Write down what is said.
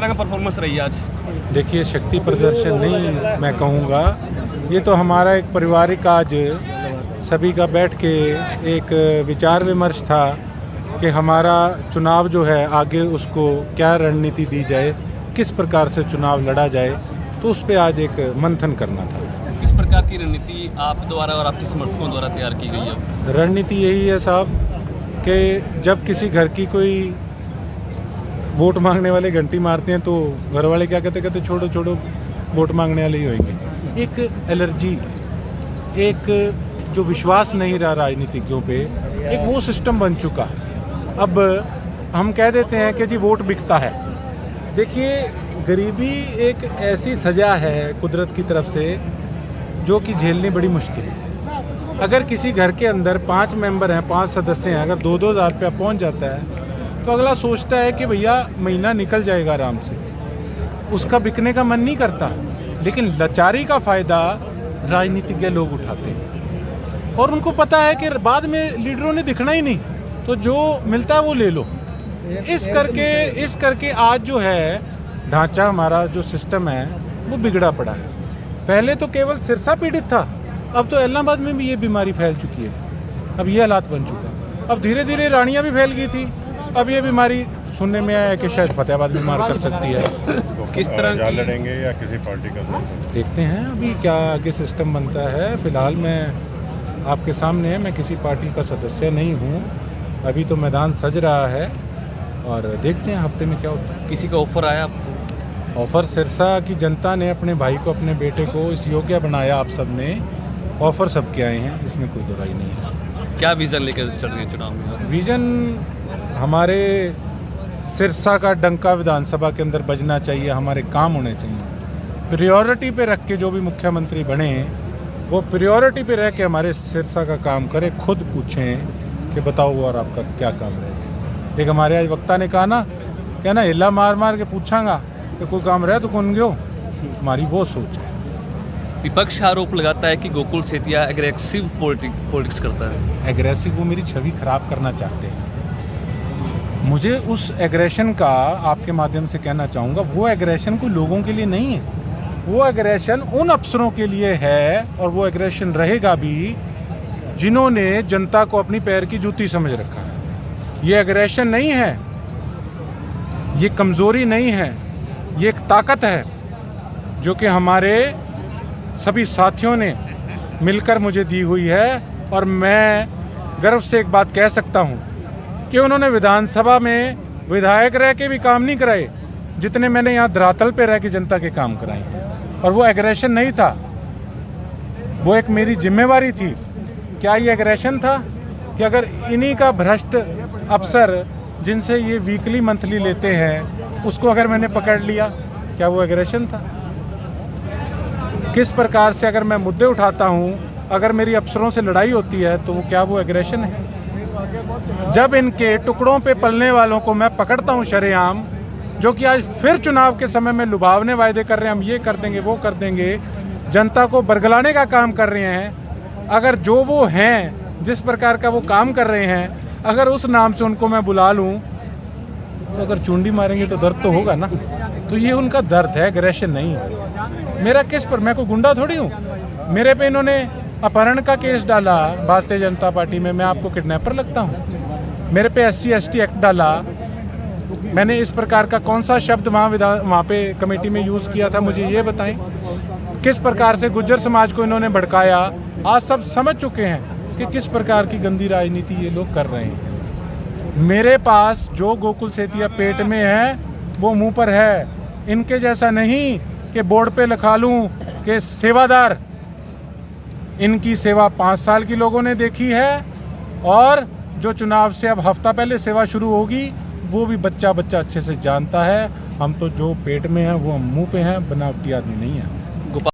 तरह का परफॉर्मेंस रही है आज? देखिए, शक्ति प्रदर्शन नहीं मैं कहूँगा, ये तो हमारा एक पारिवारिक आज सभी का बैठ के एक विचार विमर्श था कि हमारा चुनाव जो है आगे उसको क्या रणनीति दी जाए, किस प्रकार से चुनाव लड़ा जाए, तो उस पर आज एक मंथन करना था। किस प्रकार की रणनीति आप द्वारा और आपके समर्थकों द्वारा तैयार की गई है? रणनीति यही है साहब कि जब किसी घर की कोई वोट मांगने वाले घंटी मारते हैं तो घर वाले क्या कहते छोड़ो छोड़ो वोट मांगने वाले ही होंगे। एक एलर्जी, एक जो विश्वास नहीं रहा राजनीतिज्ञों पे, एक वो सिस्टम बन चुका है। अब हम कह देते हैं कि जी वोट बिकता है। देखिए, गरीबी एक ऐसी सज़ा है कुदरत की तरफ से जो कि झेलनी बड़ी मुश्किल है। अगर किसी घर के अंदर 5 मेंबर हैं, 5 सदस्य हैं, अगर 2-2 हज़ार रुपया पहुँच जाता है तो अगला सोचता है कि भैया महीना निकल जाएगा आराम से, उसका बिकने का मन नहीं करता। लेकिन लाचारी का फ़ायदा राजनीतिज्ञ लोग उठाते हैं और उनको पता है कि बाद में लीडरों ने दिखना ही नहीं, तो जो मिलता है वो ले लो। इस करके आज जो है ढांचा, हमारा जो सिस्टम है वो बिगड़ा पड़ा है। पहले तो केवल सिरसा पीड़ित था, अब तो इलाहाबाद में भी ये बीमारी फैल चुकी है। अब ये हालात बन चुका। अब धीरे धीरे रानियाँ भी फैल गई थी, अब ये बीमारी सुनने में आया है कि शायद फतेहाबाद बीमार कर सकती है। किस तरह लड़ेंगे या किसी पार्टी का देखते हैं अभी क्या आगे सिस्टम बनता है। फिलहाल मैं आपके सामने है, मैं किसी पार्टी का सदस्य नहीं हूँ, अभी तो मैदान सज रहा है और देखते हैं हफ्ते में क्या होता है। किसी का ऑफर आया आपको? ऑफ़र सिरसा की जनता ने अपने भाई को, अपने बेटे को इस योग्य बनाया। आप सब ने ऑफ़र सबके आए हैं, इसमें कोई दुराई नहीं है। क्या विज़न लेकर चल रहे हैं चुनाव में? विज़न हमारे सिरसा का डंका विधानसभा के अंदर बजना चाहिए, हमारे काम होने चाहिए। प्रायोरिटी पे रख के जो भी मुख्यमंत्री बने वो प्रायोरिटी पे रह के हमारे सिरसा का काम करे। खुद पूछें कि बताओ और आपका क्या काम रहेगा। एक हमारे आज वक्ता ने कहा ना, क्या ना हिला मार मार के पूछांगा कि कोई काम रहे तो कौन गयो। हमारी वो सोच है। विपक्ष आरोप लगाता है कि गोकुल सेतिया एग्रेसिव पॉलिटिक्स करता है। एग्रेसिव, वो मेरी छवि खराब करना चाहते हैं। मुझे उस एग्रेशन का आपके माध्यम से कहना चाहूँगा, वो एग्रेशन कोई लोगों के लिए नहीं है, वो एग्रेशन उन अफसरों के लिए है और वो एग्रेशन रहेगा भी जिन्होंने जनता को अपनी पैर की जूती समझ रखा है। ये एग्रेशन नहीं है, ये कमज़ोरी नहीं है, ये एक ताकत है जो कि हमारे सभी साथियों ने मिलकर मुझे दी हुई है। और मैं गर्व से एक बात कह सकता हूँ कि उन्होंने विधानसभा में विधायक रह के भी काम नहीं कराए जितने मैंने यहाँ धरातल पे रह के जनता के काम कराए हैं। और वो एग्रेशन नहीं था, वो एक मेरी जिम्मेवारी थी। क्या ये एग्रेशन था कि अगर इन्हीं का भ्रष्ट अफसर जिनसे ये वीकली मंथली लेते हैं उसको अगर मैंने पकड़ लिया, क्या वो एग्रेशन था? किस प्रकार से अगर मैं मुद्दे उठाता हूँ, अगर मेरी अफसरों से लड़ाई होती है तो वो क्या वो एग्रेशन है? जब इनके टुकड़ों पे पलने वालों को मैं पकड़ता हूँ शरेआम, जो कि आज फिर चुनाव के समय में लुभावने वायदे कर रहे हैं, हम ये कर देंगे वो कर देंगे, जनता को बरगलाने का काम कर रहे हैं। अगर जो वो हैं, जिस प्रकार का वो काम कर रहे हैं, अगर उस नाम से उनको मैं बुला लूँ तो अगर चुंडी मारेंगे तो दर्द तो होगा ना। तो ये उनका दर्द है, एग्रेशन नहीं है। मेरा किस पर, मैं कोई गुंडा थोड़ी हूँ। मेरे पे इन्होंने अपहरण का केस डाला भारतीय जनता पार्टी में, मैं आपको किडनैपर लगता हूँ? मेरे पे SC/ST एक्ट डाला, मैंने इस प्रकार का कौन सा शब्द वहाँ पे कमेटी में यूज़ किया था, मुझे ये बताएं। किस प्रकार से गुज्जर समाज को इन्होंने भड़काया, आज सब समझ चुके हैं कि किस प्रकार की गंदी राजनीति ये लोग कर रहे हैं। मेरे पास जो गोकुल सेतिया पेट में है वो मुंह पर है, इनके जैसा नहीं कि बोर्ड पे लिखा लूँ कि सेवादार। इनकी सेवा 5 साल की लोगों ने देखी है और जो चुनाव से अब हफ्ता पहले सेवा शुरू होगी वो भी बच्चा अच्छे से जानता है। हम तो जो पेट में है वो हम मुंह पे हैं, बनावटी आदमी नहीं है।